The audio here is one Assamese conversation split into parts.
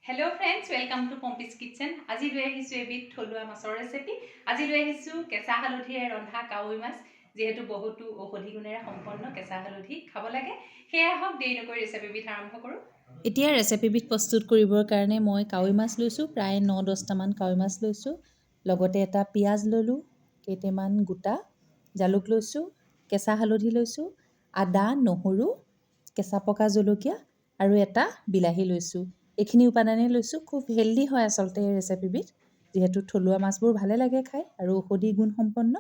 Hello friends, welcome to Pompis Kitchen. আজি লৈ আহিছো এবিধ থলুৱা মাছৰ ৰেচিপি। আজি লৈ আহিছো কেঁচা হালধিৰে ৰন্ধা কাৱৈ মাছ, যেহেতু বহুতো ঔষধি গুণেৰে সম্পন্ন কেঁচা হালধি খাব লাগে। সেয়া হওক দেৰি নকৰি ৰেচিপিবিধ আৰম্ভ কৰোঁ। এতিয়া ৰেচিপিবিধ প্ৰস্তুত কৰিবৰ কাৰণে মই কাৱৈ মাছ লৈছোঁ, প্ৰায় 9-10টামান কাৱৈ মাছ লৈছোঁ। লগতে এটা পিঁয়াজ ল'লোঁ, কেইটামান গোটা জালুক লৈছোঁ, কেঁচা হালধি লৈছোঁ, আদা, নহৰু, কেঁচা পকা জলকীয়া আৰু এটা বিলাহী লৈছোঁ। এইখিনি উপাদানেই লৈছোঁ। খুব হেল্ডি হয় আচলতে এই ৰেচিপিবিধ, যিহেতু থলুৱা মাছবোৰ ভালে লাগে খাই আৰু ঔষধি গুণ সম্পন্ন।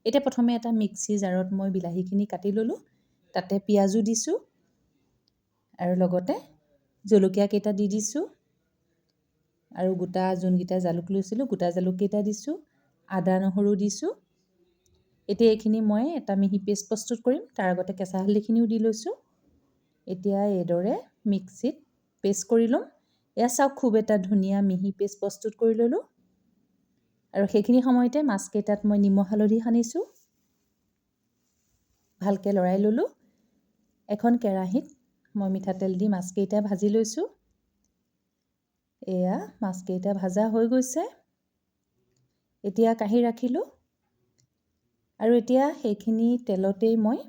এতিয়া প্ৰথমে এটা মিক্সি জাৰত মই বিলাহীখিনি কাটি ল'লোঁ, তাতে পিঁয়াজো দিছোঁ আৰু লগতে জলকীয়াকেইটা দি দিছোঁ আৰু গোটা যোনকেইটা জালুক লৈছিলোঁ গোটা জালুককেইটা দিছোঁ, আদা নহৰু দিছোঁ। এতিয়া এইখিনি মই এটা মিহি পেষ্ট প্ৰস্তুত কৰিম, তাৰ আগতে কেঁচা হালধিখিনিও দি লৈছোঁ। এতিয়া এইদৰে মিক্সিত পেষ্ট কৰি ল'ম। এয়া চাওক, খুব এটা ধুনীয়া মিহি পেষ্ট প্ৰস্তুত কৰি ল'লোঁ আৰু সেইখিনি সময়তে মাছকেইটাত মই নিমখ হালধি সানিছোঁ, ভালকৈ লৰাই ল'লোঁ। এখন কেৰাহীত মই মিঠাতেল দি মাছকেইটা ভাজি লৈছোঁ। এয়া মাছকেইটা ভাজা হৈ গৈছে। এতিয়া কাঢ়ি ৰাখিলোঁ আৰু এতিয়া সেইখিনি তেলতেই মই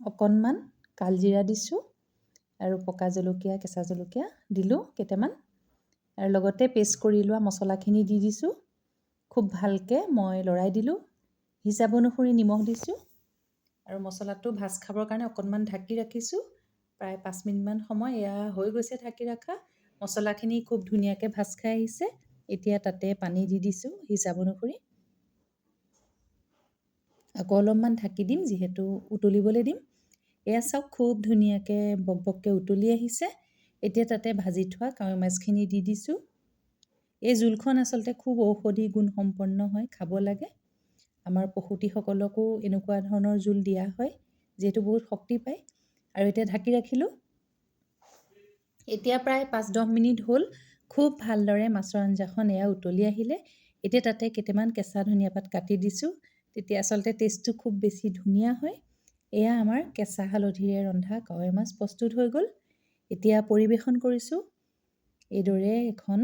অকণমান কালজিৰা দিছোঁ আৰু পকা জলকীয়া, কেঁচা জলকীয়া দিলোঁ কেইটামান আৰু লগতে পেষ্ট কৰি লোৱা মছলাখিনি দি দিছোঁ। খুব ভালকৈ মই লৰাই দিলোঁ। হিচাপ অনুসৰি নিমখ দিছোঁ আৰু মছলাটো ভাজ খাবৰ কাৰণে অকণমান ঢাকি ৰাখিছোঁ। প্ৰায় 5 মিনিটমান সময় এয়া হৈ গৈছে ঢাকি ৰখা। মছলাখিনি খুব ধুনীয়াকৈ ভাজ খাই আহিছে। এতিয়া তাতে পানী দি দিছোঁ হিচাপ অনুসৰি। আকৌ অলপমান ঢাকি দিম, যিহেতু উতলিবলৈ দিম। এয়া চাওক, খুব ধুনীয়াকৈ বকবককৈ উতলি আহিছে। এতিয়া তাতে ভাজি থোৱা কাৱৈ মাছখিনি দি দিছোঁ। এই জোলখন আচলতে খুব ঔষধি গুণ সম্পন্ন হয়, খাব লাগে। আমাৰ প্ৰসূতিসকলকো এনেকুৱা ধৰণৰ জোল দিয়া হয়, যিহেতু বহুত শক্তি পায়। আৰু এতিয়া ঢাকি ৰাখিলোঁ। এতিয়া প্ৰায় 5-10 মিনিট হ'ল। খুব ভালদৰে মাছৰ আঞ্জাখন এয়া উতলি আহিলে। এতিয়া তাতে কেইটামান কেঁচা ধনিয়া পাত কাটি দিছোঁ, তেতিয়া আচলতে টেষ্টটো খুব বেছি ধুনীয়া হয়। এয়া আমাৰ কেঁচা হালধিৰে ৰন্ধা কাৱৈ মাছ প্ৰস্তুত হৈ গ'ল। এতিয়া পৰিৱেশন কৰিছোঁ। এইদৰে এখন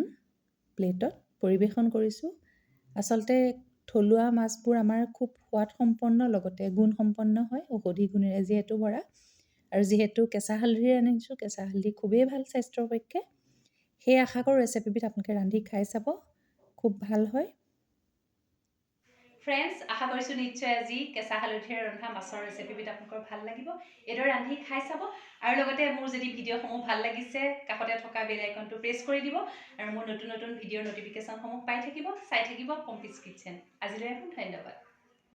প্লেটত পৰিৱেশন কৰিছোঁ। আচলতে থলুৱা মাছবোৰ আমাৰ খুব সোৱাদসম্পন্ন, লগতে গুণসম্পন্ন হয়, ঔষধি গুণেৰে যিহেতু ভৰা। আৰু যিহেতু কেঁচা হালধিৰে ৰান্ধিছোঁ, কেঁচা হালধি খুবেই ভাল স্বাস্থ্যৰ পক্ষে। সেই আশা কৰোঁ ৰেচিপিবিধ আপোনালোকে ৰান্ধি খাই চাব, খুব ভাল হয়। ফ্ৰেণ্ডছ, আশা কৰিছোঁ নিশ্চয় আজি কেঁচা হালধিৰে ৰন্ধা মাছৰ ৰেচিপিবিধ আপোনালোকৰ ভাল লাগিব। এইদৰে ৰান্ধি খাই চাব আৰু লগতে মোৰ যদি ভিডিঅ'সমূহ ভাল লাগিছে, কাষতে থকা বেল আইকনটো প্ৰেছ কৰি দিব আৰু মোৰ নতুন নতুন ভিডিঅ'ৰ নটিফিকেশ্যনসমূহ পাই থাকিব, চাই থাকিব পম্পিছ কিটচেন। আজিলৈ ধন্যবাদ।